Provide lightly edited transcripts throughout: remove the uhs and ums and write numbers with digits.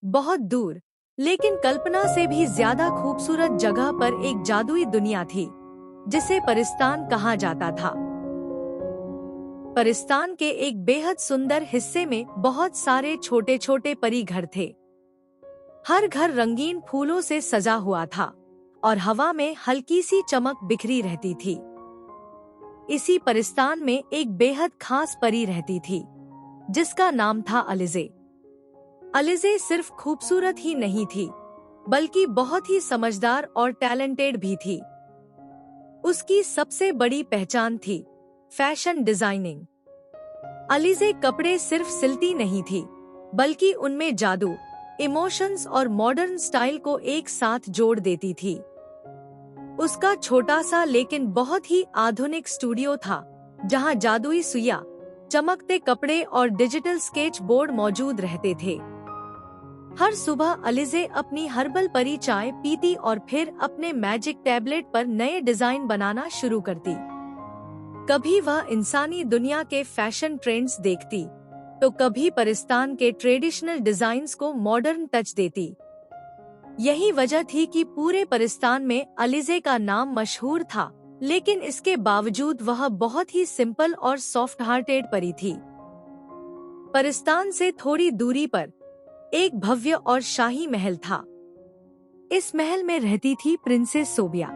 बहुत दूर, लेकिन कल्पना से भी ज्यादा खूबसूरत जगह पर एक जादुई दुनिया थी, जिसे परिस्तान कहा जाता था। परिस्तान के एक बेहद सुंदर हिस्से में बहुत सारे छोटे छोटे परी घर थे। हर घर रंगीन फूलों से सजा हुआ था और हवा में हल्की सी चमक बिखरी रहती थी। इसी परिस्तान में एक बेहद खास परी रहती थी, जिसका नाम था अलिज़े। अलिज़े सिर्फ खूबसूरत ही नहीं थी, बल्कि बहुत ही समझदार और टैलेंटेड भी थी। उसकी सबसे बड़ी पहचान थी फैशन डिजाइनिंग। अलिज़े कपड़े सिर्फ सिलती नहीं थी, बल्कि उनमें जादू, इमोशंस और मॉडर्न स्टाइल को एक साथ जोड़ देती थी। उसका छोटा सा लेकिन बहुत ही आधुनिक स्टूडियो था, जहां जादुई सुइयां, चमकते कपड़े और डिजिटल स्केच बोर्ड मौजूद रहते थे। हर सुबह अलिज़े अपनी हर्बल परी चाय पीती और फिर अपने मैजिक टैबलेट पर नए डिजाइन बनाना शुरू करती। कभी वह इंसानी दुनिया के फैशन ट्रेंड्स देखती, तो कभी परिस्तान के ट्रेडिशनल डिजाइन्स को मॉडर्न टच देती। यही वजह थी कि पूरे परिस्तान में अलिज़े का नाम मशहूर था, लेकिन इसके बावजूद वह बहुत ही सिंपल और सॉफ्ट हार्टेड परी थी। परिस्तान से थोड़ी दूरी पर एक भव्य और शाही महल था। इस महल में रहती थी प्रिंसेस सोबिया।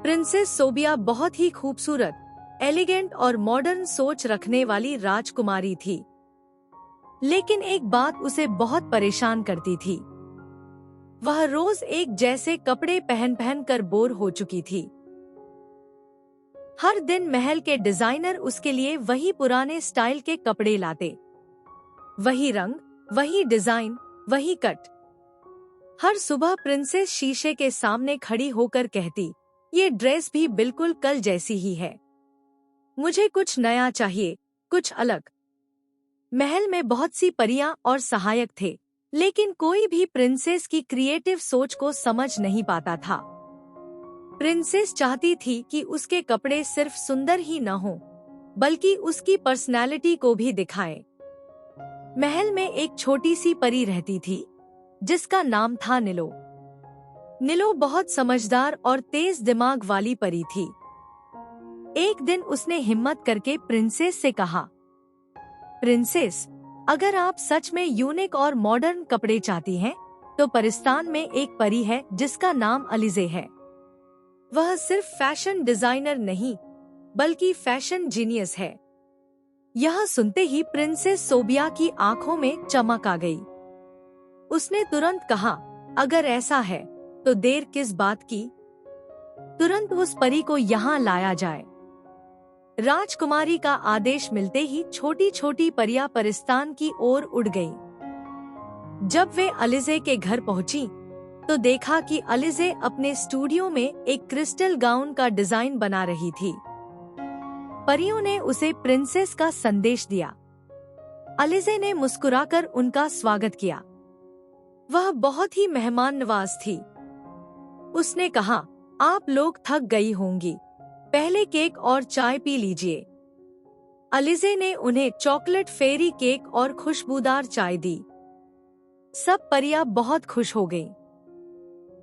प्रिंसेस सोबिया बहुत ही खूबसूरत, एलिगेंट और मॉडर्न सोच रखने वाली राजकुमारी थी। लेकिन एक बात उसे बहुत परेशान करती थी। वह रोज एक जैसे कपड़े पहन पहन कर बोर हो चुकी थी। हर दिन महल के डिजाइनर उसके लिए वही पुराने स्टाइल के कपड़े लाते। वही रंग, वही डिजाइन, वही कट। हर सुबह प्रिंसेस शीशे के सामने खड़ी होकर कहती, ये ड्रेस भी बिल्कुल कल जैसी ही है। मुझे कुछ नया चाहिए, कुछ अलग। महल में बहुत सी परियां और सहायक थे, लेकिन कोई भी प्रिंसेस की क्रिएटिव सोच को समझ नहीं पाता था। प्रिंसेस चाहती थी कि उसके कपड़े सिर्फ सुंदर ही न हों, बल्कि उसकी पर्सनैलिटी को भी दिखाएं। महल में एक छोटी सी परी रहती थी, जिसका नाम था निलो। निलो बहुत समझदार और तेज दिमाग वाली परी थी। एक दिन उसने हिम्मत करके प्रिंसेस से कहा, प्रिंसेस, अगर आप सच में यूनिक और मॉडर्न कपड़े चाहती हैं, तो परिस्तान में एक परी है जिसका नाम अलिज़े है। वह सिर्फ फैशन डिजाइनर नहीं, बल्कि फैशन जीनियस है। यह सुनते ही प्रिंसेस सोबिया की आंखों में चमक आ गई। उसने तुरंत कहा, अगर ऐसा है, तो देर किस बात की? तुरंत उस परी को यहाँ लाया जाए। राजकुमारी का आदेश मिलते ही छोटी छोटी परियां परिस्तान की ओर उड़ गईं। जब वे अलिज़े के घर पहुंची, तो देखा कि अलिज़े अपने स्टूडियो में एक क्रिस्टल गाउन का डिजाइन बना रही थी। परियों ने उसे प्रिंसेस का संदेश दिया। अलिज़े ने मुस्कुराकर उनका स्वागत किया। वह बहुत ही मेहमान नवाज थी। उसने कहा, आप लोग थक गई होंगी, पहले केक और चाय पी लीजिए। अलिज़े ने उन्हें चॉकलेट फेरी केक और खुशबूदार चाय दी। सब परियां बहुत खुश हो गईं।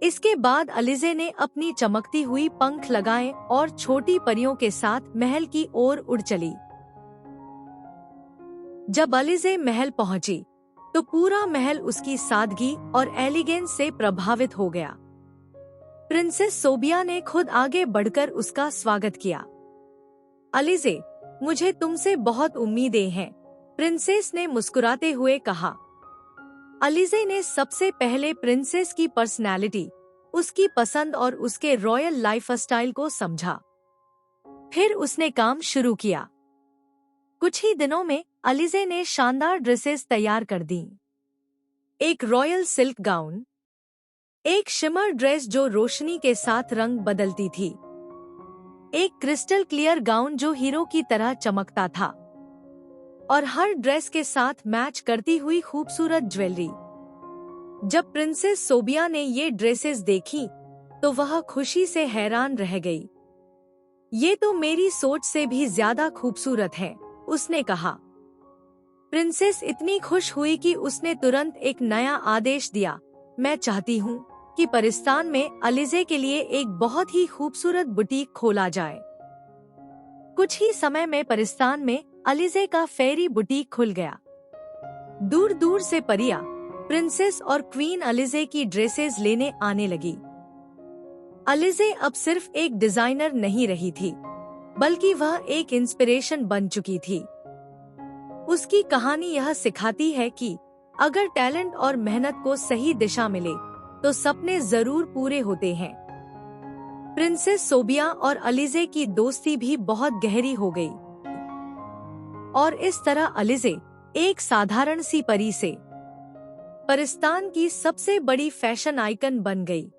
इसके बाद अलिज़े ने अपनी चमकती हुई पंख लगाए और छोटी परियों के साथ महल की ओर उड़ चली। जब अलिज़े महल पहुंची, तो पूरा महल उसकी सादगी और एलिगेंस से प्रभावित हो गया। प्रिंसेस सोबिया ने खुद आगे बढ़कर उसका स्वागत किया। अलिज़े, मुझे तुमसे बहुत उम्मीदें हैं, प्रिंसेस ने मुस्कुराते हुए कहा। अलिज़े ने सबसे पहले प्रिंसेस की पर्सनैलिटी, उसकी पसंद और उसके रॉयल लाइफस्टाइल को समझा। फिर उसने काम शुरू किया। कुछ ही दिनों में अलिज़े ने शानदार ड्रेसेस तैयार कर दीं। एक रॉयल सिल्क गाउन, एक शिमर ड्रेस जो रोशनी के साथ रंग बदलती थी, एक क्रिस्टल क्लियर गाउन जो हीरो की तरह चमकता था, और हर ड्रेस के साथ मैच करती हुई खूबसूरत ज्वेलरी। जब प्रिंसेस सोबिया ने ये ड्रेसेस देखी, तो वह खुशी से हैरान रह गई। ये तो मेरी सोच से भी ज्यादा खूबसूरत है, उसने कहा। प्रिंसेस इतनी खुश हुई कि उसने तुरंत एक नया आदेश दिया, मैं चाहती हूँ कि परिस्तान में अलीज़े के लिए एक बहुत ही खूबसूरत बुटीक खोला जाए। कुछ ही समय में परिस्तान में अलीज़े का फेरी बुटीक खुल गया। दूर दूर से परियां प्रिंसेस और क्वीन अलीज़े की ड्रेसेस लेने आने लगी। अलीज़े अब सिर्फ एक डिजाइनर नहीं रही थी, बल्कि वह एक इंस्पिरेशन बन चुकी थी। उसकी कहानी यह सिखाती है कि अगर टैलेंट और मेहनत को सही दिशा मिले तो सपने जरूर पूरे होते हैं। प्रिंसेस सोबिया और अलीज़े की दोस्ती भी बहुत गहरी हो गई और इस तरह अलीज़े एक साधारण सी परी से परिस्तान की सबसे बड़ी फैशन आइकन बन गई।